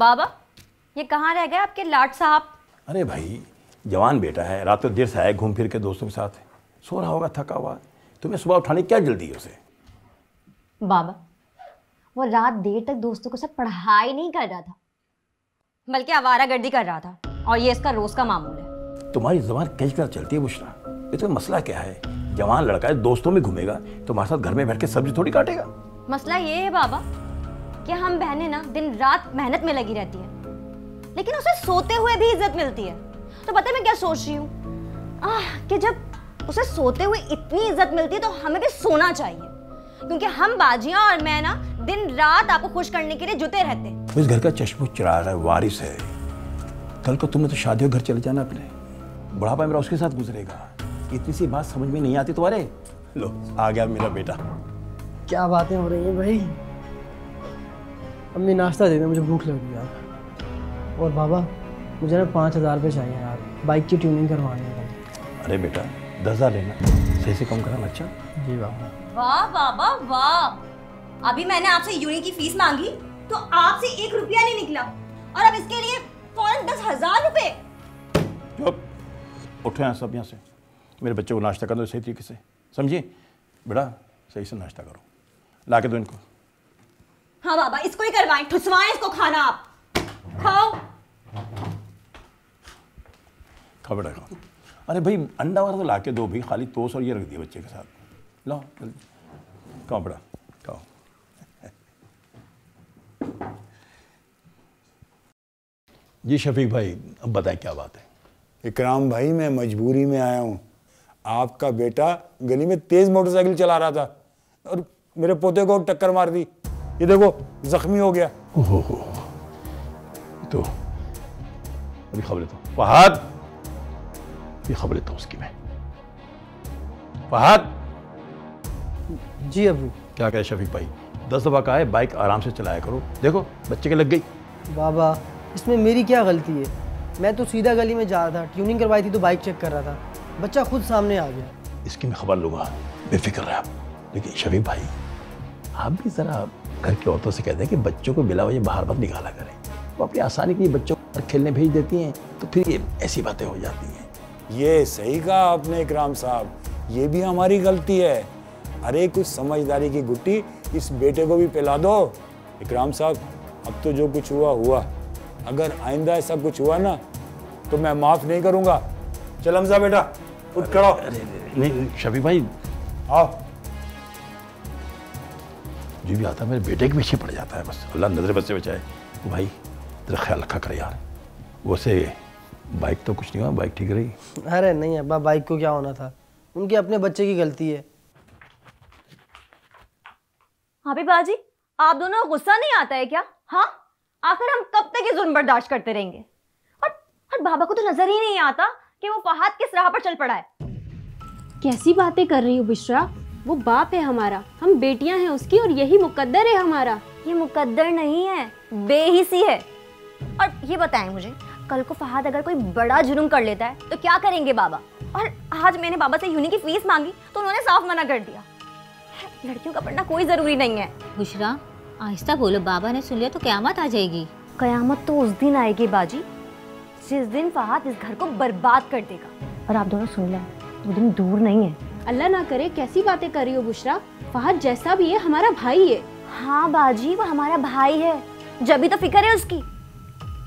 बाबा, ये कहाँ रह गए आपके लाट साहब? अरे भाई, जवान बेटा है, रात को देर से आया घूम फिर के दोस्तों के साथ, सो रहा होगा थका हुआ। तुम्हें सुबह उठाने की क्या जल्दी है उसे? बाबा, वो रात देर तक दोस्तों के साथ पढ़ाई नहीं कर रहा था, बल्कि आवारागर्दी कर रहा था, और ये इसका रोज का मामूल है। तुम्हारी जबान कैसी तरह चलती है बुशरा? ये तो मसला क्या है? जवान लड़का है, दोस्तों में घूमेगा, तुम्हारे साथ घर में बैठ के सब्जी थोड़ी काटेगा। मसला ये है बाबा कि हम बहनें ना दिन रात मेहनत में लगी रहती हैं, लेकिन उसे सोते हुए भी इज्जत मिलती है। तो पता है मैं क्या सोच रही हूँ कि जब उसे सोते हुए इतनी इज्जत मिलती है तो हमें भी सोना चाहिए, क्योंकि हम बाजियां और मैं ना दिन रात आपको खुश करने के लिए जुटे रहते हैं। इस घर का चश्मो चिराग है, वारिस है। कल को तुमने तो शादी और घर चले जाना अपने, बुढ़ापा मेरा उसके साथ गुजरेगा। इतनी सी बात समझ में नहीं आती तुम्हारे? लो, आ गया मेरा बेटा। क्या बातें हो रही हैं भाई? अम्मी नाश्ता दे दे, मुझे भूख लग रही है यार। और बाबा, मुझे ना 5,000 रुपये चाहिए यार, बाइक की ट्यूनिंग करवानी है। अरे बेटा, 10,000 लेना, सही से कम करना। अच्छा जी बाबा। वाह बाबा वाह, अभी मैंने आपसे यूनी की फीस मांगी तो आपसे 1 रुपया नहीं निकला, और अब इसके लिए फौरन 10,000 रुपए। चुप, उठो यहाँ सब यहाँ से। मेरे बच्चे को नाश्ता कर दो सही तरीके से, समझिए? बेटा सही से नाश्ता करो, ला के दो इनको। हाँ बाबा, इसको ही करवाएं, ठुसवाएं इसको खाना। आप खाओ। खाओ बेटा खाओ। अरे भाई, अंडा वगैरह तो ला के दो भाई, खाली टोस्ट और ये रख दिया बच्चे के साथ। लो खाओ बेटा खाओ। जी शफीक भाई, अब बताएं क्या बात है? इकराम भाई, मैं मजबूरी में आया हूँ। आपका बेटा गली में तेज मोटरसाइकिल चला रहा था और मेरे पोते को टक्कर मार दी। ये देखो, जख्मी हो गया। ओहो, तो अभी खबर लेता हूँ। फहद, ये खबर लेता हूँ उसकी मैं। फहद। जी अबू। क्या कहे शफीक भाई, 10 दफा कहा है बाइक आराम से चलाया करो। देखो बच्चे के लग गई। बाबा, इसमें मेरी क्या गलती है? मैं तो सीधा गली में जा रहा था, ट्यूनिंग करवाई थी तो बाइक चेक कर रहा था, बच्चा खुद सामने आ गया। इसकी मैं खबर लूंगा, बेफिक्र रहे आप। लेकिन शफीक भाई, आप भी जरा घर की औरतों से कहते हैं कि बच्चों को बिला वजह बाहर मत निकाला करें। वो अपनी आसानी के लिए बच्चों को खेलने भेज देती हैं, तो फिर ये ऐसी बातें हो जाती हैं। ये सही कहा आपने इकराम साहब, ये भी हमारी गलती है। अरे कुछ समझदारी की गुट्टी इस बेटे को भी पिला दो। इकराम साहब, अब तो जो कुछ हुआ हुआ, अगर आइंदा ऐसा कुछ हुआ ना तो मैं माफ नहीं करूंगा। चल हमजा बेटा, उठ खड़ा हो। नहीं शफीक भाई, आओ। जो भी आता है मेरे बेटे के पीछे पड़ जाता है, बस अल्लाह नजर बद से बचाए। भाई तेरा ख्याल रखा कर यार। वैसे बाइक तो कुछ नहीं हुआ, बाइक ठीक रही? अरे नहीं अब्बा, बाइक को क्या होना था, उनके अपने बच्चे की गलती है। हाँ भी बाजी, आप दोनों को गुस्सा नहीं आता है क्या? हाँ, आखिर हम कब तक ये जुल्म बर्दाश्त करते रहेंगे? और बाबा को तो नजर ही नहीं आता कि वो फहद किस राह पर चल पड़ा है। कैसी बातें कर रही हो बिश्रा? वो बाप है हमारा, हम बेटियां हैं उसकी, और यही मुकद्दर है हमारा। ये मुकद्दर नहीं है, बेहिसी है। और ये बताएं मुझे, कल को फहद अगर कोई बड़ा जुर्म कर लेता है तो क्या करेंगे बाबा? और आज मैंने बाबा से यूनी की फीस मांगी तो उन्होंने साफ मना कर दिया। लड़कियों का पढ़ना कोई जरूरी नहीं है। बुशरा, आहिस्ता बोलो, बाबा ने सुन लिया तो क़यामत आ जाएगी। कयामत तो उस दिन आएगी बाजी जिस दिन फहद इस घर को बर्बाद कर देगा, और आप दोनों सुन लें, वो दिन दूर नहीं है। अल्लाह ना करे, कैसी बातें कर रही हो बुशरा? फहद जैसा भी है हमारा भाई है। हाँ बाजी, वो हमारा भाई है, जब भी तो फिक्र है उसकी,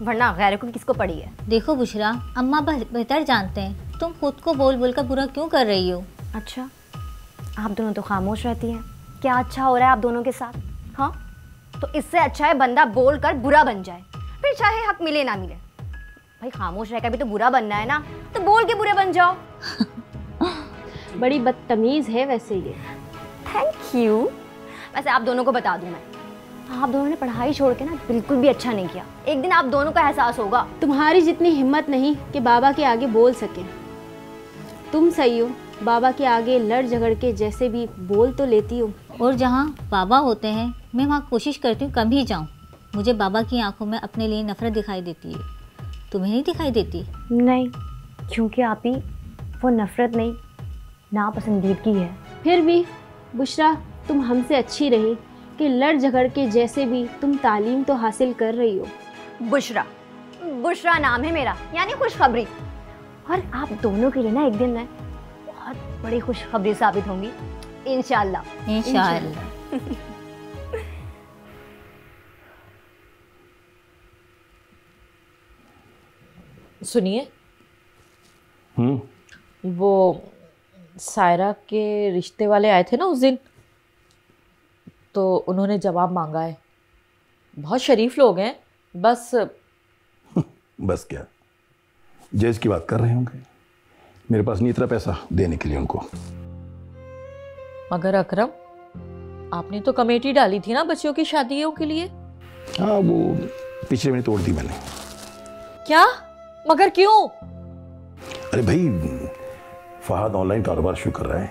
वरना गैर को किसको पड़ी है। देखो बुशरा, अम्मा बेहतर जानते हैं, तुम खुद को बोल बोल कर बुरा क्यों कर रही हो? अच्छा, आप दोनों तो खामोश रहती हैं, क्या अच्छा हो रहा है आप दोनों के साथ? हाँ, तो इससे अच्छा है बंदा बोल कर बुरा बन जाए, फिर चाहे हक मिले ना मिले। भाई खामोश रहकर भी तो बुरा बनना है ना, तो बोल के बुरे बन जाओ। बड़ी बदतमीज है वैसे ये। Thank you. वैसे आप दोनों को बता दूं मैं, आप दोनों ने पढ़ाई छोड़ के ना बिल्कुल भी अच्छा नहीं किया। एक दिन आप दोनों का एहसास होगा। तुम्हारी जितनी हिम्मत नहीं कि बाबा के आगे बोल सके। तुम सही हो, बाबा के आगे लड़ झगड़ के जैसे भी बोल तो लेती हो। और जहाँ बाबा होते हैं मैं वहाँ कोशिश करती हूँ कम ही जाऊँ। मुझे बाबा की आंखों में अपने लिए नफरत दिखाई देती है, तुम्हें नहीं दिखाई देती? नहीं, क्योंकि आप ही वो नफरत नहीं, नापसंदीदगी है। फिर भी बुशरा, तुम हमसे अच्छी रही कि लड़ झगड़ के जैसे भी तुम तालीम तो हासिल कर रही हो। बुशरा। बुशरा नाम है मेरा, यानी खुशखबरी। और आप दोनों के लिए ना एक दिन मैं बहुत बड़ी खुशखबरी साबित होंगी, इंशाल्लाह। इंशाल्लाह। सुनिए, वो सायरा के रिश्ते वाले आए थे ना उस दिन, तो उन्होंने जवाब मांगा है। बहुत शरीफ लोग हैं। बस क्या जज की बात कर रहे होंगे। मेरे पास नहीं इतना पैसा देने के लिए उनको। मगर अकरम, आपने तो कमेटी डाली थी ना बच्चों की शादियों के लिए। हाँ, वो पिछले महीने तोड़ दी मैंने। क्या? मगर क्यों? अरे भाई, फहद ऑनलाइन कारोबार शुरू कर रहा है,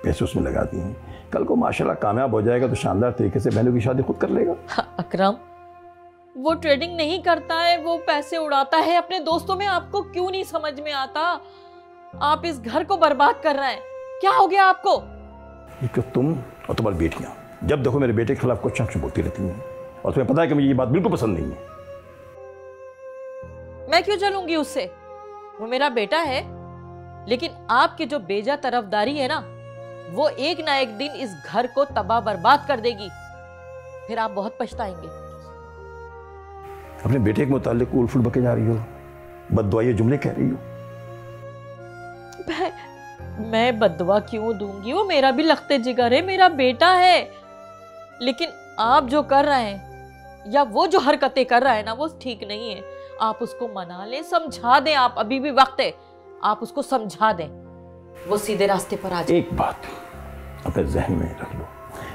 पैसे उसमें लगा दिए हैं। कल को माशाल्लाह कामयाब हो जाएगा तो शानदार तरीके से बहनों की शादी खुद कर लेगा। अकरम, वो ट्रेडिंग नहीं करता है, वो पैसे उड़ाता है अपने दोस्तों में। आपको क्यों नहीं समझ में आता? आप इस घर को बर्बाद कर रहे हैं। क्या हो गया आपको? तुम और तुम्हारी बेटियां जब देखो मेरे बेटे के खिलाफ कुछ शख्स बोलती रहती हैं, और तुम्हें पता है कि मुझे ये बात बिल्कुल पसंद नहीं है। मैं क्यों चलूंगी उससे? वो मेरा बेटा है। लेकिन आपकी जो बेजा तरफदारी है ना, वो एक ना एक दिन इस घर को तबाह बर्बाद कर देगी। फिर आप बहुत पछताएंगे। अपने बेटे के मुतालिक उल फुल बके जा रही हो, बददुआए जुमले कह रही हो। मैं बददुआ क्यों दूंगी? वो मेरा भी लख्ते जिगर है, मेरा बेटा है। लेकिन आप जो कर रहे हैं या वो जो हरकतें कर रहा है ना, वो ठीक नहीं है। आप उसको मना लें, समझा दें। आप अभी भी वक्त है, आप उसको समझा दें, वो सीधे रास्ते पर आ जाए। एक बात अपने जहन में रख लो,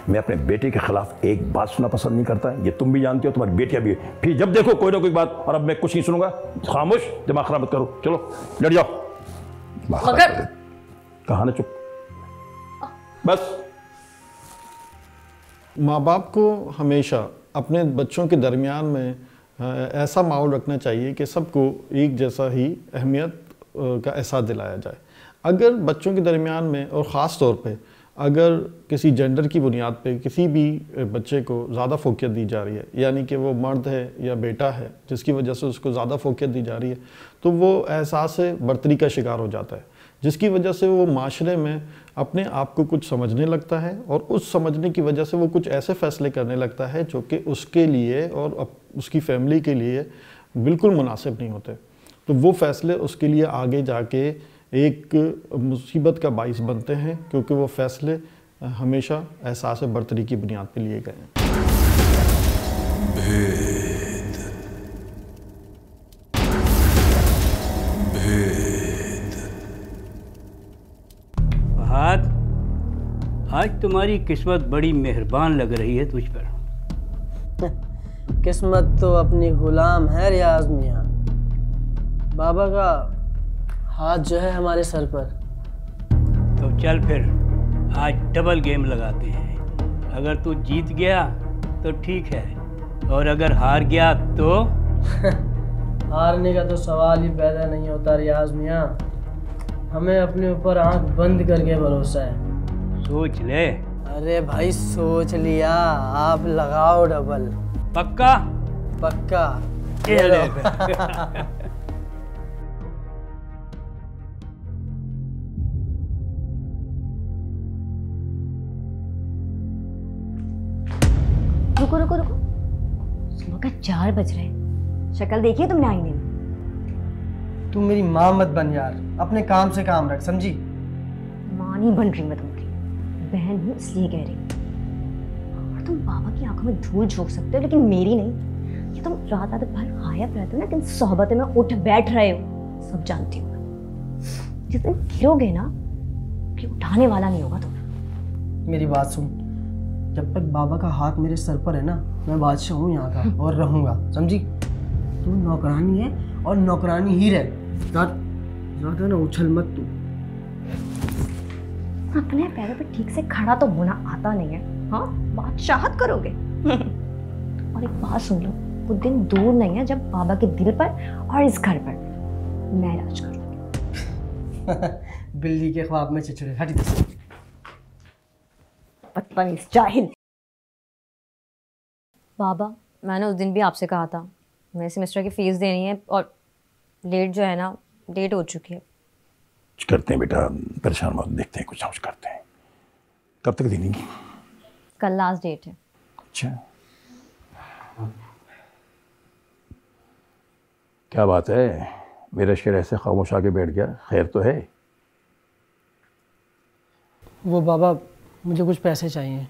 मैं अपने बेटे के खिलाफ एक बात सुनना पसंद नहीं करता। ये तुम भी जानती हो, तुम्हारी बेटियां भी। फिर जब देखो कोई ना कोई बात, और अब मैं कुछ नहीं सुनूंगा। खामोश, दिमाग खराब मत करो। चलो लड़ जाओ। मगर कहा ना, चुप बस। माँ बाप को हमेशा अपने बच्चों के दरमियान में ऐसा माहौल रखना चाहिए कि सबको एक जैसा ही अहमियत का एहसास दिलाया जाए। अगर बच्चों के दरमियान में, और ख़ास तौर पे अगर किसी जेंडर की बुनियाद पे किसी भी बच्चे को ज़्यादा फोकियत दी जा रही है, यानी कि वो मर्द है या बेटा है, जिसकी वजह से उसको ज़्यादा फोकियत दी जा रही है, तो वो एहसास बर्तरी का शिकार हो जाता है, जिसकी वजह से वो माशरे में अपने आप को कुछ समझने लगता है, और उस समझने की वजह से वो कुछ ऐसे फ़ैसले करने लगता है जो कि उसके लिए और उसकी फैमिली के लिए बिल्कुल मुनासिब नहीं होते। तो वो फ़ैसले उसके लिए आगे जाके एक मुसीबत का बाइस बनते हैं, क्योंकि वो फ़ैसले हमेशा एहसास बर्तरी की बुनियाद पर लिए गए हैं। फहद, आज तुम्हारी किस्मत बड़ी मेहरबान लग रही है तुझ पर। किस्मत तो अपनी गुलाम है रियाज मियाँ। बाबा का हाथ जो है हमारे सर पर। तो चल फिर आज डबल गेम लगाते हैं। अगर तू जीत गया तो ठीक है, और अगर हार गया तो हारने का तो सवाल ही पैदा नहीं होता रियाज मियाँ। हमें अपने ऊपर आंख बंद करके भरोसा है। सोच ले। अरे भाई सोच लिया, आप लगाओ डबल। पक्का? पक्का। ये ले। रुको रुको रुको, सुबह का 4 बज रहे हैं। शक्ल देखिए तुमने आईने में। तुम मेरी माँ मत बन यार, अपने काम से काम रख, समझी? माँ नहीं बन रही मैं तुम्हारी, बहन हूँ इसलिए कह रही हूँ। और तुम बाबा की आंखों में धूल झोंक सकते हो, लेकिन मेरी नहीं। ये तुम रात रात भर गायब रहते हो ना, किन सोहबत में उठ बैठ रहे हो, सब जानती हूँ मैं। जिस दिन गिरोगे ना, कि उठाने वाला नहीं होगा तुम्हें। मेरी बात सुन, जब तक बाबा का हाथ मेरे सर पर है ना, मैं बादशाह हूँ यहाँ का और रहूँगा, समझी? तू नौकरानी है और नौकरानी ही रह। ज़्यादा ना उछल मत तू। अपने पैरों पे ठीक से खड़ा तो होना आता नहीं है, हाँ? बादशाहत करोगे। और एक बात सुन लो, वो दिन दूर नहीं है जब बाबा के दिल पर और इस घर पर मैं राज करूँगी। बिल्ली के ख्वाब में चिचड़े, हट दे। बदतमीज जाहिल। बाबा, मैंने उस दिन भी आपसे कहा था मेरे सेमेस्टर की फ़ीस देनी है और डेट जो है ना, डेट हो चुकी है। कुछ करते हैं बेटा, परेशान मत, देखते हैं कुछ ना कुछ करते हैं। कब तक देनी? कल लास्ट डेट है। अच्छा, क्या बात है, मेरा शेर ऐसे खामोश आके बैठ गया, खैर तो है? वो बाबा, मुझे कुछ पैसे चाहिए।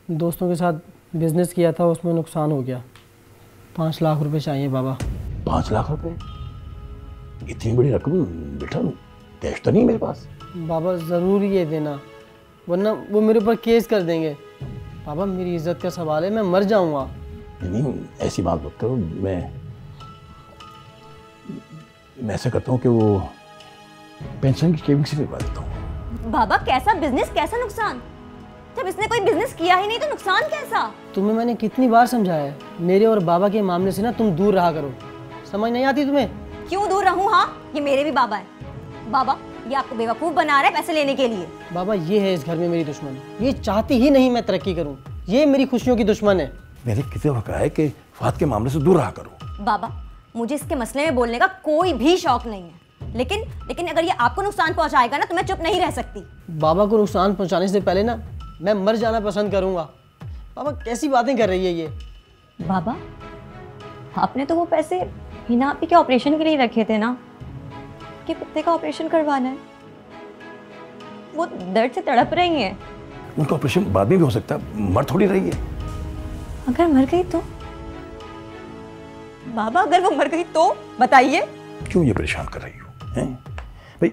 दोस्तों के साथ बिजनेस किया था, उसमें नुकसान हो गया। 5 लाख रुपए चाहिए बाबा। 5 लाख रुपए? इतनी बड़ी रकम बेटा, कैश तो नहीं मेरे पास। बाबा ज़रूर ये देना, वरना वो मेरे ऊपर केस कर देंगे। बाबा मेरी इज्जत का सवाल है, मैं मर जाऊंगा। नहीं, ऐसी बात मत करो। मैं ऐसा करता हूँ कि वो पेंशन की सेविंग से करवा देता हूँ। बाबा कैसा बिजनेस, कैसा नुकसान? जब इसने कोई बिजनेस किया ही नहीं तो नुकसान कैसा? तुम्हें मैंने कितनी बार समझाया है, मेरे और बाबा के मामले से ना तुम दूर रहा करो। समझ नहीं आती तुम्हें? क्यों दूर रहूं? हाँ, ये मेरे भी बाबा है। बाबा ये आपको बेवकूफ बना रहा है पैसे लेने के लिए। बाबा ये है इस घर में मेरी दुश्मन, ये चाहती ही नहीं मैं तरक्की करूं, ये मेरी खुशियों की दुश्मन है। मैंने किसी वक्त कहा है कि फात के मामले से दूर रहा करो। बाबा मुझे इसके मसले में बोलने का कोई भी शौक नहीं है, लेकिन अगर ये आपको नुकसान पहुंचाएगा ना तो मैं चुप नहीं रह सकती। बाबा को नुकसान पहुंचाने से पहले ना मैं मर जाना पसंद करूंगा। बाबा कैसी बातें कर रही है ये? बाबा आपने तो वो पैसे हिना आपी के ऑपरेशन के लिए रखे थे ना, कि कुत्ते का ऑपरेशन करवाना है। वो दर्द से तड़प रही हैं। उनका ऑपरेशन बाद में भी हो सकता है, मर थोड़ी रही है। अगर मर गई तो? बाबा अगर वो मर गई तो बताइए। क्यों ये परेशान कर रही हो हैं? भाई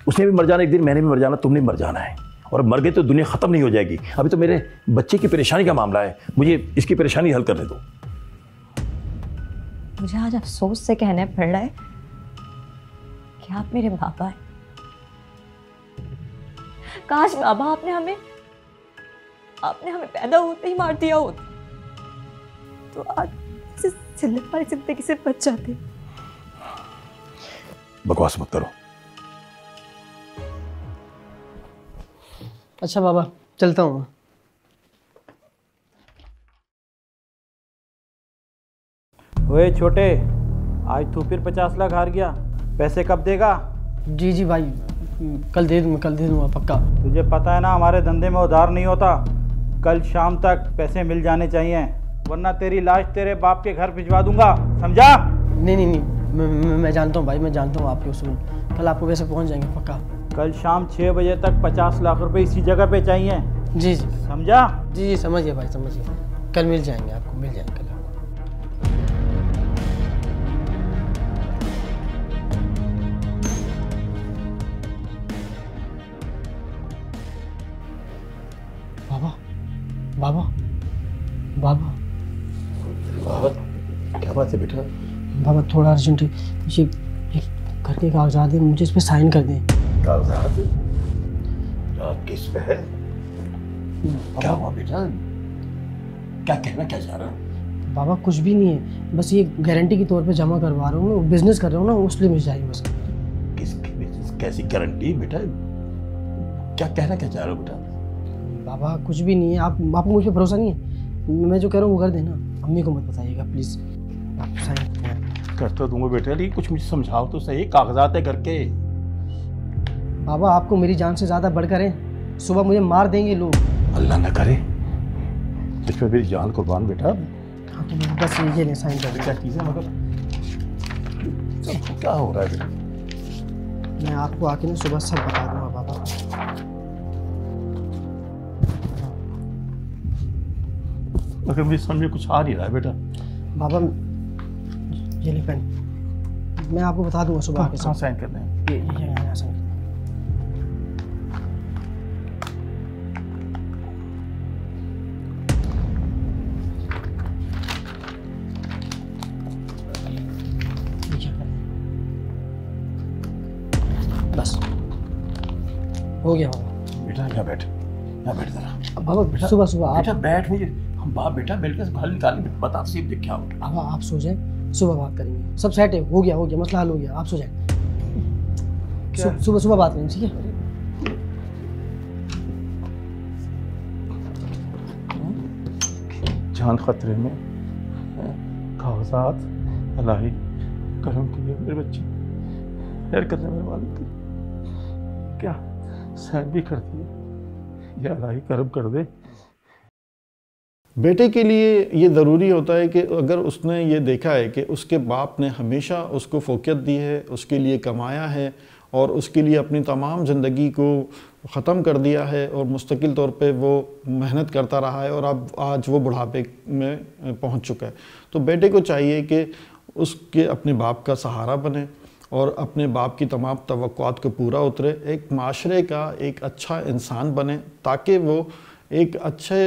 उसने भी मर जाना एक दिन, मैंने भी मर जाना, तुमने भी मर जाना है। और मर गए तो दुनिया खत्म नहीं हो जाएगी। अभी तो मेरे बच्चे की परेशानी का मामला है, मुझे इसकी परेशानी हल करने दो। मुझे आज अफसोस से कहना पड़ रहा है कि आप मेरे बाबा हैं। काश बाबा आपने हमें पैदा होते ही मार दिया होता तो आज इस जिल्लत वाली जिंदगी से बच जाते। बकवास मत करो। अच्छा बाबा चलता हूँ। ओए छोटे, आज तू फिर 50 लाख हार गया, पैसे कब देगा? जी भाई, कल दे दूंगा पक्का। तुझे पता है ना हमारे धंधे में उधार नहीं होता। कल शाम तक पैसे मिल जाने चाहिए, वरना तेरी लाश तेरे बाप के घर भिजवा दूंगा, समझा? नहीं, मैं जानता हूँ भाई, मैं जानता हूँ आपके उसूल। कल आपको पैसे पहुँच जाएंगे पक्का। कल शाम 6 बजे तक 50 लाख रुपए इसी जगह पे चाहिए। जी समझा? जी समझिए भाई, समझिए। कल मिल जाएंगे आपको, मिल जाएंगे कल आपको। बाबा क्या बात है बेटा? बाबा थोड़ा अर्जेंट है, ये घर के कागजात हैं, मुझे इस पे साइन कर दें। कागजात? किस पे है? क्या हुआ बेटा? क्या कहना क्या चाह रहा है? बाबा कुछ भी नहीं है, बस ये गारंटी के तौर पे जमा करवा रहा हूँ, मैं बिजनेस कर रहा हूँ ना, उसलिए मुझे चाहिए बस। किसकी बिजनेस, कैसी गारंटी बेटा? क्या कहना क्या चाह रहे हो बेटा? बाबा कुछ भी नहीं है, आपको मुझ पर भरोसा नहीं है? मैं जो कह रहा हूँ वो कर देना, अम्मी को मत बताइएगा प्लीज़। आप साइन कर तो दूंगा बेटा, लेकिन कुछ मुझे समझाओ तो सही। कागजात है घर के। बाबा आपको मेरी जान से ज़्यादा बढ़कर है, सुबह मुझे मार देंगे लोग। अल्लाह न करे, तुझ पे मेरी जान कुर्बान बेटा। हाँ तो बस ये ले साइन कर। क्या चीज़ है मगर क्या हो रहा है बेटा? मैं आपको आके ना सुबह सब बता दूंगा बाबा। मगर मुझे समझ में कुछ आ नहीं रहा है बेटा। बाबा ये ले पेन, मैं आपको बता दूंगा सुबह आके। कहाँ साइन करने हैं? ये यहाँ साइन। बस हो गया बाबा। बेटा यहाँ बैठ, यहाँ बैठ जरा। बाबा सुबह सुबह आप बेटा बैठ, मुझे हम बाप बेटा बैठ कर हल निकाल, बता सीप देख क्या हो। बाबा आप सो जाए, सुबह बात करेंगे। सब सेट है, हो गया मसला हल हो गया, आप सो जाए। सुबह बात करेंगे, ठीक है? जान खतरे में। क्या हो साथ अल्लाह करम किए मेरे बच्चे, खैर करने मेरे वालिद की क्या सहन भी करती है, या अल्लाह करम कर दे। बेटे के लिए ये ज़रूरी होता है कि अगर उसने ये देखा है कि उसके बाप ने हमेशा उसको फोकियत दी है, उसके लिए कमाया है और उसके लिए अपनी तमाम ज़िंदगी को ख़त्म कर दिया है और मुस्तकिल तौर पे वो मेहनत करता रहा है और अब आज वो बुढ़ापे में पहुंच चुका है, तो बेटे को चाहिए कि उसके अपने बाप का सहारा बने और अपने बाप की तमाम तवक्कुआत को पूरा उतरे, एक माशरे का एक अच्छा इंसान बने, ताकि वो एक अच्छे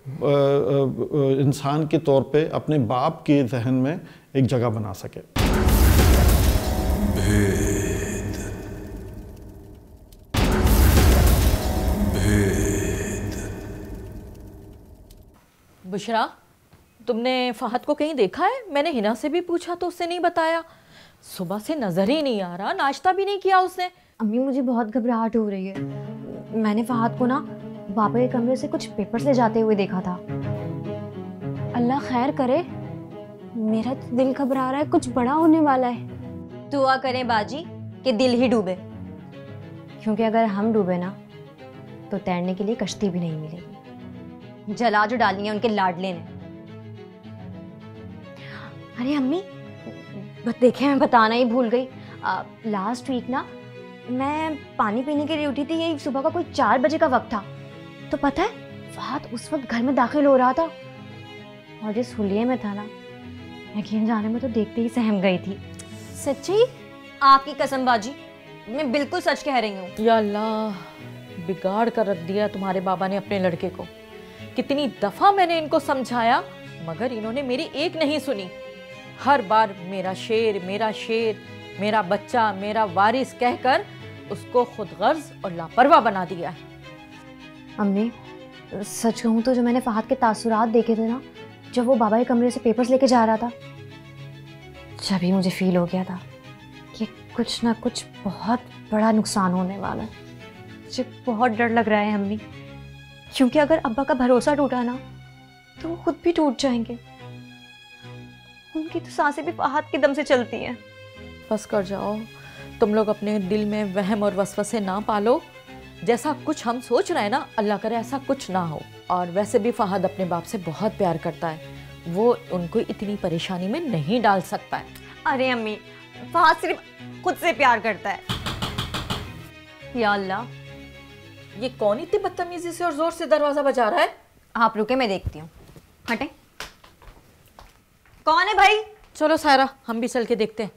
इंसान के तौर पे अपने बाप के जहन में एक जगह बना सके। बुशरा, तुमने फहद को कहीं देखा है? मैंने हिना से भी पूछा तो उसने नहीं बताया। सुबह से नजर ही नहीं आ रहा, नाश्ता भी नहीं किया उसने। अम्मी मुझे बहुत घबराहट हो रही है। मैंने फहद को ना पापा के कमरे से कुछ पेपर्स ले जाते हुए देखा था। अल्लाह खैर करे, मेरा तो दिल घबरा रहा है, कुछ बड़ा होने वाला है। दुआ करें बाजी कि दिल ही डूबे, क्योंकि अगर हम डूबे ना तो तैरने के लिए कश्ती भी नहीं मिलेगी। जला जो डालनी है उनके लाडले ने। अरे अम्मी देखे, मैं बताना ही भूल गई। लास्ट वीक ना मैं पानी पीने के लिए उठी थी, यही सुबह का कोई 4 बजे का वक्त था। तो पता है फहद उस वक्त घर में दाखिल हो रहा था और जिस हुलिये में था ना, यकीन जाने में तो देखते ही सहम गई थी। सच्ची? आपकी कसम बाजी, मैं बिल्कुल सच कह रही हूँ। या अल्लाह, बिगाड़ कर रख दिया तुम्हारे बाबा ने अपने लड़के को। कितनी दफा मैंने इनको समझाया मगर इन्होंने मेरी एक नहीं सुनी। हर बार मेरा शेर, मेरा शेर, मेरा बच्चा, मेरा वारिस कहकर उसको खुद गर्ज और लापरवाह बना दिया। अम्मी सच कहूँ तो जो मैंने फहद के तासुरात देखे थे ना, जब वो बाबा के कमरे से पेपर्स लेके जा रहा था, जब ही मुझे फील हो गया था कि कुछ ना कुछ बहुत बड़ा नुकसान होने वाला है। मुझे बहुत डर लग रहा है अम्मी, क्योंकि अगर अब्बा का भरोसा टूटा ना तो वो खुद भी टूट जाएंगे। उनकी तो सांसें भी फहद के दम से चलती हैं। बस कर जाओ, तुम लोग अपने दिल में वहम और वसवसे ना पालो। जैसा कुछ हम सोच रहे हैं ना, अल्लाह करे ऐसा कुछ ना हो। और वैसे भी फहद अपने बाप से बहुत प्यार करता है, वो उनको इतनी परेशानी में नहीं डाल सकता है। अरे अम्मी, फहद सिर्फ खुद से प्यार करता है। या अल्लाह, ये कौन इतनी बदतमीजी से और जोर से दरवाजा बजा रहा है? आप रुके, मैं देखती हूँ। हटे, कौन है भाई? चलो सायरा, हम भी चल के देखते हैं।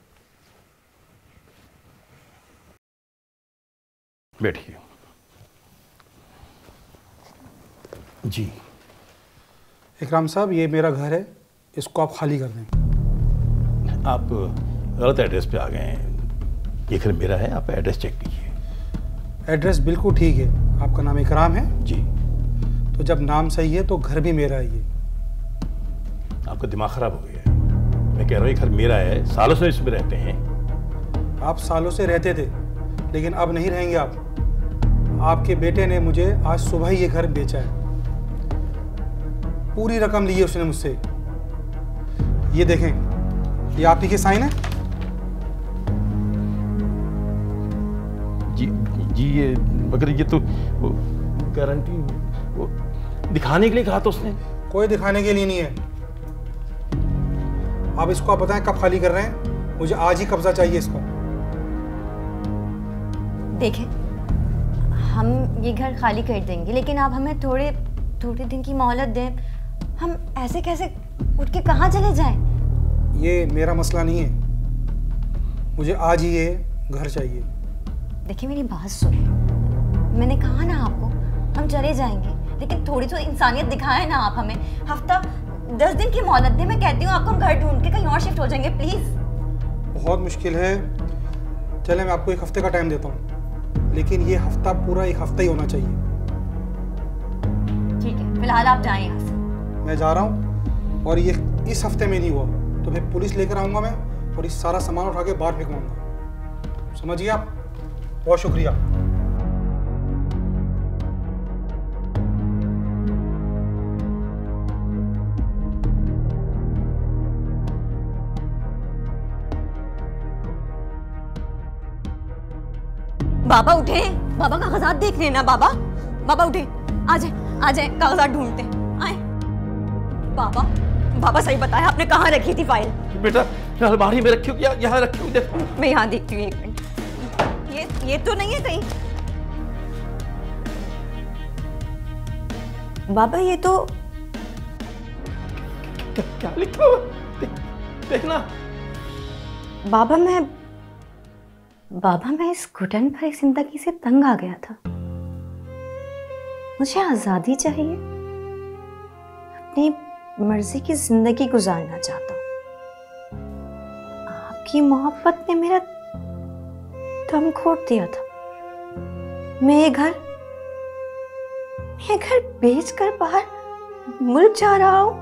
बैठिए। जी इकराम साहब, ये मेरा घर है, इसको आप खाली कर दें। आप गलत एड्रेस पे आ गए हैं। ये घर मेरा है, आप एड्रेस चेक कीजिए। एड्रेस बिल्कुल ठीक है। आपका नाम इकराम है? जी। तो जब नाम सही है तो घर भी मेरा है। ये आपका दिमाग खराब हो गया है। मैं कह रहा हूँ ये घर मेरा है, सालों से इसमें रहते हैं। आप सालों से रहते थे, लेकिन अब नहीं रहेंगे आप। आपके बेटे ने मुझे आज सुबह ही ये घर बेचा है। पूरी रकम ली है उसने मुझसे। ये देखें, ये आप ही के साइन है। जी जी, ये मगर ये तो गारंटी वो दिखाने के लिए कहा था उसने। कोई दिखाने के लिए नहीं है। आप इसको आप बताएं कब खाली कर रहे हैं? मुझे आज ही कब्जा चाहिए इसका। देखें, हम ये घर खाली कर देंगे, लेकिन आप हमें थोड़े दिन की मोहलत दें। हम ऐसे कैसे उठ के कहाँ चले जाएं? ये मेरा मसला नहीं है, मुझे आज ही ये घर चाहिए। देखिए मेरी बात सुनिए, मैंने कहा ना आपको हम चले जाएंगे, लेकिन थोड़ी तो इंसानियत दिखाएं ना आप हमें। हफ्ता 10 दिन की मोहलत दें। मैं कहती हूँ आपको हम घर ढूंढ के कहीं और शिफ्ट हो जाएंगे, प्लीज। बहुत मुश्किल है। चले, मैं आपको 1 हफ्ते का टाइम देता हूँ, लेकिन ये हफ्ता पूरा 1 हफ्ता ही होना चाहिए। ठीक है, फिलहाल आप जाएं यहाँ से। मैं जा रहा हूँ, और ये इस हफ्ते में नहीं हुआ तो फिर पुलिस लेकर आऊँगा मैं, और इस सारा सामान उठा के बाहर फेंकूंगा। समझिए आप? बहुत शुक्रिया। बाबा उठे, बाबा का कागजात देख रहे हैं ना। बाबा, बाबा उठे, आ जाए कागजात ढूंढते आए। बाबा, बाबा सही बताया, आपने कहाँ रखी थी फाइल? बेटा अलमारी में रखी हो या यहाँ रखी हो? देखो मैं यहाँ देखती हूँ, एक मिनट। ये तो नहीं है कहीं? बाबा ये तो क्या लिखा हुआ? देखना। बाबा मैं इस घुटन भरी जिंदगी से तंग आ गया था। मुझे आजादी चाहिए, अपनी मर्जी की जिंदगी गुजारना चाहता हूँ। आपकी मोहब्बत ने मेरा दम घोट दिया था। मैं ये घर बेचकर बाहर मुल्क जा रहा हूँ।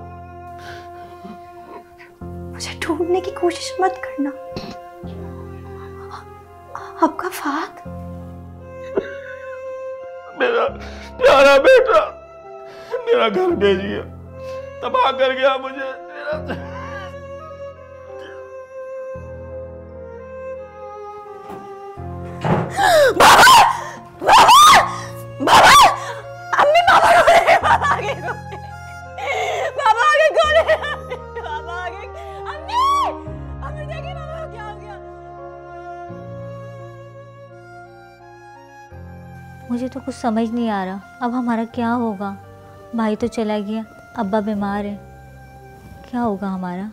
मुझे ढूंढने की कोशिश मत करना। आपका फात, मेरा प्यारा बेटा मेरा घर बेच गया, तबाह कर गया मुझे। बाबा, बाबा, बाबा, अम्मी, बाबा रो रहे हैं, बाबा आगे रो रहे हैं, बाबा आगे रो रहे हैं, बाबा आगे, अम्मी, अम्मी देखिए बाबा क्या हो गया। मुझे तो कुछ समझ नहीं आ रहा, अब हमारा क्या होगा? भाई तो चला गया, अब्बा बीमार है, क्या होगा हमारा?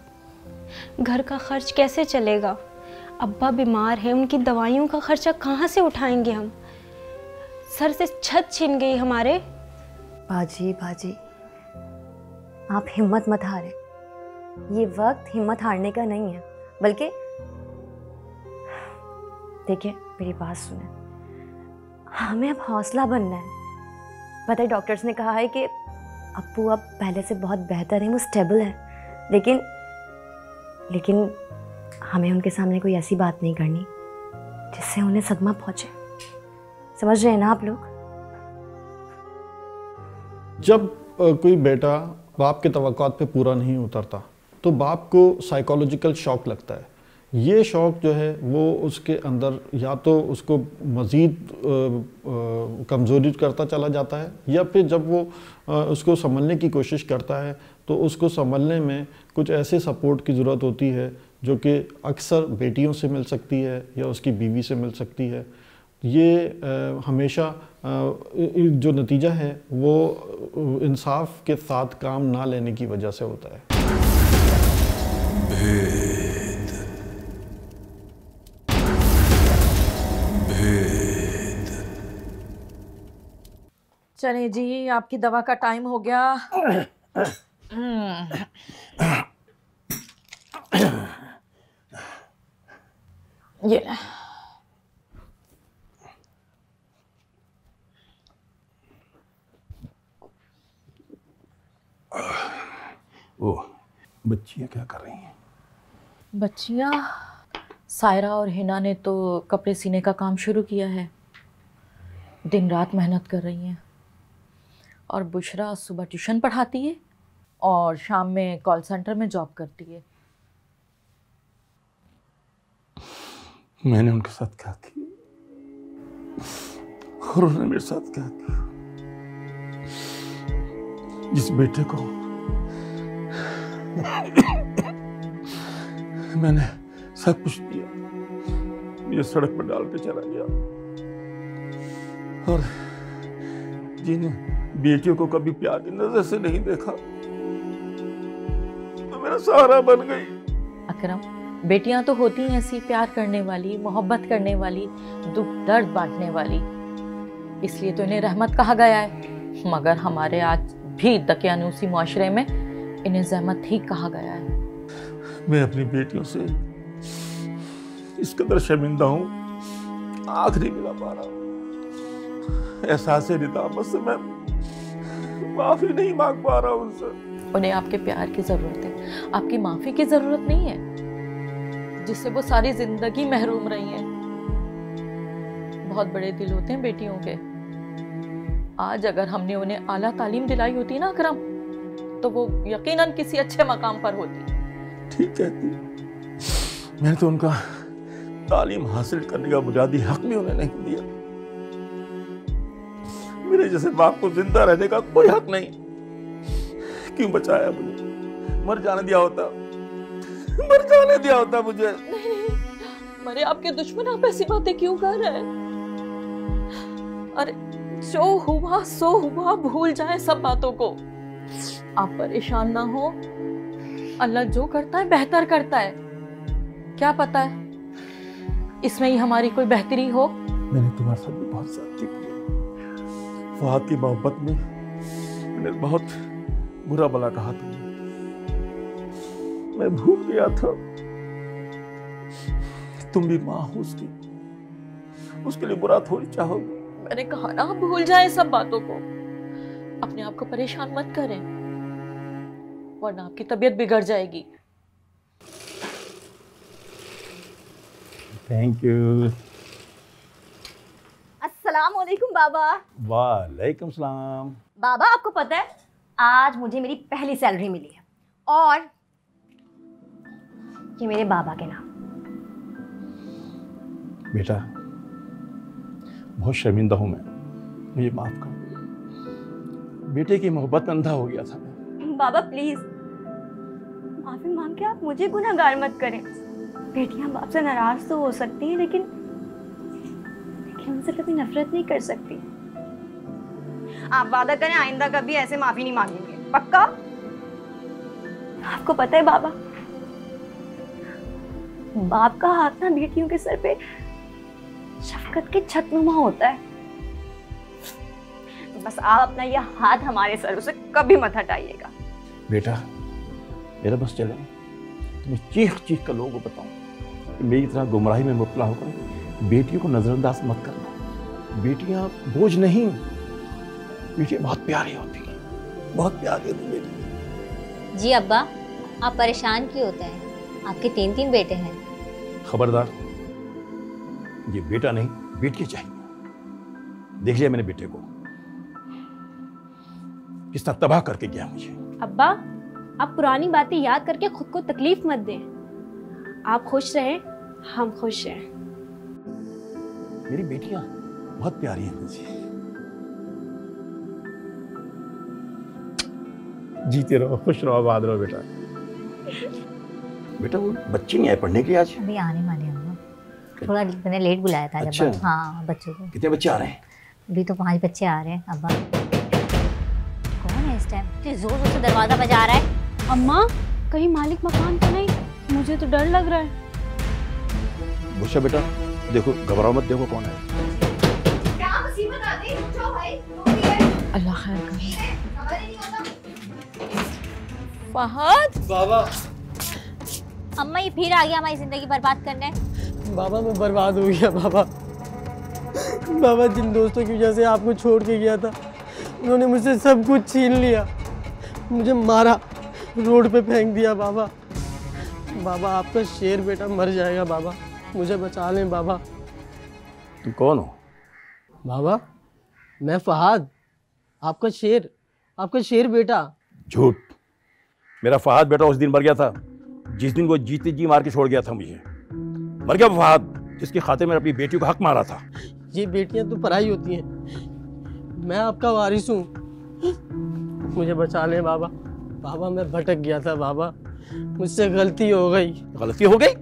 घर का खर्च कैसे चलेगा? अब्बा बीमार है, उनकी दवाइयों का खर्चा कहाँ से उठाएंगे हम? सर से छत छिन गई हमारे। बाजी, आप हिम्मत मत हारे। ये वक्त हिम्मत हारने का नहीं है, बल्कि देखिए मेरी बात सुने, हमें अब हौसला बनना है। पता है डॉक्टर्स ने कहा है कि अप्पू अब पहले से बहुत बेहतर है, वो स्टेबल है, लेकिन हमें उनके सामने कोई ऐसी बात नहीं करनी जिससे उन्हें सदमा पहुंचे। समझ रहे हैं ना आप लोग? जब कोई बेटा बाप के तवक्कुआत पे पूरा नहीं उतरता तो बाप को साइकोलॉजिकल शॉक लगता है। ये शौक जो है वो उसके अंदर या तो उसको मज़ीद कमज़ोरी करता चला जाता है, या फिर जब वो उसको संभलने की कोशिश करता है तो उसको संभलने में कुछ ऐसे सपोर्ट की ज़रूरत होती है जो कि अक्सर बेटियों से मिल सकती है या उसकी बीवी से मिल सकती है। ये हमेशा जो नतीजा है वो इंसाफ के साथ काम ना लेने की वजह से होता है। चले जी, आपकी दवा का टाइम हो गया। ये ओ, बच्चियाँ क्या कर रही हैं? बच्चियाँ, सायरा और हिना ने तो कपड़े सीने का काम शुरू किया है, दिन रात मेहनत कर रही हैं। और बुशरा सुबह ट्यूशन पढ़ाती है और शाम में कॉल सेंटर में जॉब करती है। मैंने उनके साथ क्या किया और उन्होंने मेरे साथ क्या किया? जिस बेटे को मैंने सब कुछ दिया, ये सड़क पर डाल के चला गया। और जिन बेटियों को कभी प्यार की नजर से नहीं देखा तो मेरा सहारा बन गई। अकरम, बेटियां तो होती हैं ऐसी, प्यार करने वाली, मोहब्बत करने वाली, दुख दर्द बांटने वाली, इसलिए तो इन्हें रहमत कहा गया है। मगर हमारे आज भी दकियानूसी मुआशरे में इन्हें ज़हमत ही कहा गया है। मैं अपनी बेटियों से इस कदर शर्मिंदा हूँ, आँख नहीं मिला पा रहा हूँ। एहसास रिदामत से मैं माफी नहीं मांग पा रहा हूँ उनसे। उन्हें आपके प्यार की जरूरत है, आपकी माफी की जरूरत नहीं है, जिससे वो सारी जिंदगी महरूम रही हैं। बहुत बड़े दिल होते हैं बेटियों के। आज अगर हमने उन्हें आला तालीम दिलाई होती ना अकरम, तो वो यकीनन किसी अच्छे मकाम पर होती। ठीक कहती, मैंने तो उनका तालीम हासिल करने का बुनियादी हक भी उन्हें नहीं दिया। मेरे जैसे बाप को जिंदा रहने का कोई हक नहीं। क्यों बचाया मुझे? मर जाने दिया होता, मर जाने दिया होता मुझे। मरे आपके दुश्मन आप ऐसी बातें क्यों कर रहे हैं? अरे जो हुआ सो हुआ, भूल जाए सब बातों को। आप परेशान ना हो, अल्लाह जो करता है बेहतर करता है। क्या पता है इसमें ही हमारी कोई बेहतरी हो। मैंने तुम्हारे साथ भी बहुत ज्यादती की। फहद की मोहब्बत में मैंने बहुत बुरा भला कहा तुमने। मैं भूल गया था तुम भी माँ हो उसकी, उसके लिए बुरा थोड़ी चाहोगे। मैंने कहा ना आप भूल जाए सब बातों को। अपने आप को परेशान मत करें वरना आपकी तबीयत बिगड़ जाएगी। Thank you. अस्सलाम वालेकुम बाबा। वालेकुम सलाम। बाबा आपको पता है आज मुझे मेरी पहली सैलरी मिली है और ये मेरे बाबा के नाम। बेटा बहुत शर्मिंदा हूं मैं, मुझे माफ कर। बेटे की मोहब्बत में अंधा हो गया था मैं। बाबा प्लीज माफी मांग के आप मुझे गुनहगार मत करें। बेटियां बाप से नाराज तो हो सकती हैं लेकिन उनसे कभी नफरत नहीं कर सकती। आप वादा करें आइंदा कभी ऐसे माफी नहीं मांगेंगे, पक्का? आपको पता है बाबा, बाप का हाथ ना बेटियों के सर पे शफकत के छतनुमा होता है। बस आप अपना यह हाथ हमारे सरों से कभी मत हटाइएगा। बेटा मेरा बस चले, तुम्हें चीख चीख कर लोगों को बताऊं कि मेरी तरह गुमराही में मुब्तला होकर बेटियों को नजरअंदाज मत करना। बेटियां बोझ नहीं, बेटियां बहुत प्यारी होती हैं, बहुत प्यारी होती बेटी। जी अब्बा, आप परेशान क्यों होते हैं? आपके 3 बेटे हैं। खबरदार, ये बेटा नहीं बेटी चाहिए। देख लिया मैंने बेटे को, कितना तबाह करके गया मुझे। अब्बा आप पुरानी बातें याद करके खुद को तकलीफ मत दें। आप खुश रहें, हम खुश हैं। मेरी बेटियां बहुत प्यारी हैं मुझे। जीते रहो, खुश रहो, आबाद रहो बेटा। बेटा वो बच्चे नहीं आए पढ़ने के लिए आज? अभी आने वाले हैं, थोड़ा मैंने लेट बुलाया था। अच्छा। जब हाँ बच्चों को। कितने बच्चे आ रहे हैं? अभी तो 5 बच्चे आ रहे हैं। अब्बा कौन है इस टाइम? इतनी जोर जोर से दरवाजा बजा रहा है। अम्मा कहीं मालिक मकान तो नहीं? मुझे तो डर लग रहा है। बुशा बेटा देखो, घबराओ मत, देखो कौन है। क्या मुसीबत आ गई? उठो भाई, अल्लाह खैर करे। फहद बाबा अम्मा ये फिर आ गया हमारी जिंदगी बर्बाद करने। बाबा मैं बर्बाद हो गया बाबा। बाबा जिन दोस्तों की वजह से आपको छोड़ के गया था उन्होंने मुझसे सब कुछ छीन लिया, मुझे मारा, रोड पे फेंक दिया बाबा। बाबा आपका शेर बेटा मर जाएगा बाबा, मुझे बचा लें बाबा। तुम कौन हो? बाबा मैं फहद, आपका शेर बेटा। झूठ। मेरा फहद बेटा उस दिन मर गया था जिस दिन वो जीते जी मार के छोड़ गया था मुझे। मर गया वो फहद जिसकी खातिर मैंने अपनी बेटी को हक मारा था। ये बेटियां तो पराई होती हैं, मैं आपका वारिस हूँ, मुझे बचा लें बाबा। बाबा मैं भटक गया था बाबा, मुझसे गलती हो गई। गलती हो गई?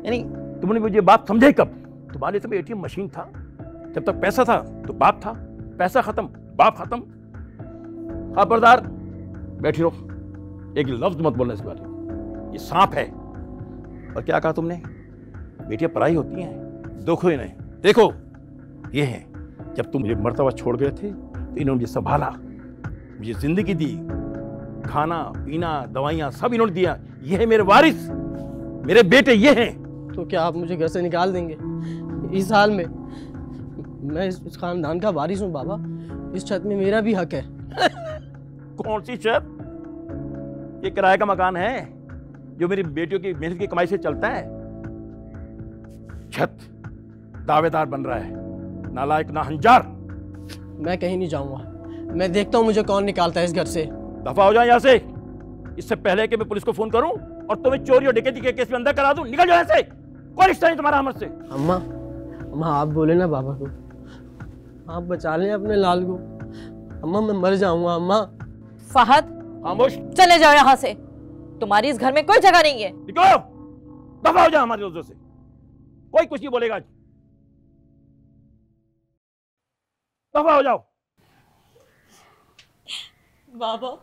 यानी तुमने मुझे बाप समझे कब? तुम्हारे लिए तो एटीएम मशीन था, जब तक पैसा था तो बाप था, पैसा खत्म बाप खत्म। खबरदार बैठी रहो, एक लफ्ज मत बोलना इस बारे में। ये सांप है। और क्या कहा तुमने? बेटियां पराई होती हैं, देखो इन्हें, देखो ये है। जब तुम मुझे मरतबा छोड़ गए थे तो इन्होंने मुझे संभाला, मुझे जिंदगी दी, खाना पीना दवाइयाँ सब इन्होंने दिया। ये है मेरे वारिस, मेरे बेटे ये हैं। तो क्या आप मुझे घर से निकाल देंगे इस हाल में? मैं इस खानदान का वारिस हूँ बाबा, इस छत में मेरा भी हक है। कौन सी छत? ये किराए का मकान है जो मेरी बेटियों की मेहनत की कमाई से चलता है। छत दावेदार बन रहा है, नालायक नाहंजार। मैं कहीं नहीं जाऊंगा, मैं देखता हूँ मुझे कौन निकालता है इस घर से। दफा हो जाए यहाँ से, इससे पहले कि मैं पुलिस को फोन करूं और तुम्हें चोरी और डकैती के केस में अंदर करा दूं। निकल जाओ यहाँ से, कोई रिश्ता नहीं तुम्हारा हमसे। अम्मा आप बोले ना बाबा को, आप बचा लें अपने लाल को। अम्मा मैं मर जाऊंगा अम्मा। फहद खामोश, चले जाओ यहाँ से, तुम्हारी इस घर में कोई जगह नहीं है। निकलो, दफा हो जाओ हमारी नजर से, कोई कुछ नहीं बोलेगा। दफा हो जाओ। बाबा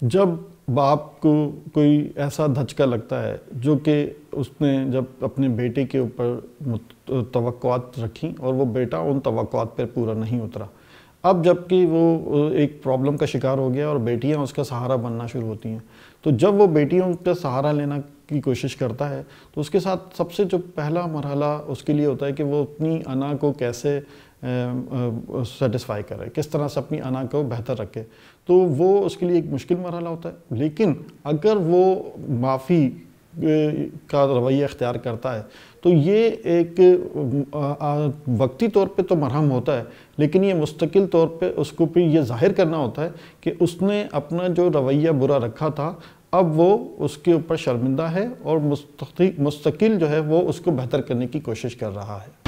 जब बाप को कोई ऐसा धचका लगता है जो कि उसने जब अपने बेटे के ऊपर तवक्कुआत रखी और वो बेटा उन तवक्कुआत पर पूरा नहीं उतरा, अब जबकि वो एक प्रॉब्लम का शिकार हो गया और बेटियां उसका सहारा बनना शुरू होती हैं, तो जब वो बेटियों का सहारा लेना की कोशिश करता है तो उसके साथ सबसे जो पहला मरहला उसके लिए होता है कि वो अपनी अना को कैसे सेटिस्फाई करे, किस तरह से अपनी अना को बेहतर रखे। तो वो उसके लिए एक मुश्किल मरहला होता है। लेकिन अगर वो माफ़ी का रवैया अख्तियार करता है तो ये एक वक्ती तौर पे तो मरहम होता है, लेकिन ये मुस्तकिल तौर पे उसको भी ये जाहिर करना होता है कि उसने अपना जो रवैया बुरा रखा था अब वो उसके ऊपर शर्मिंदा है और मुस्तकिल जो है वो उसको बेहतर करने की कोशिश कर रहा है।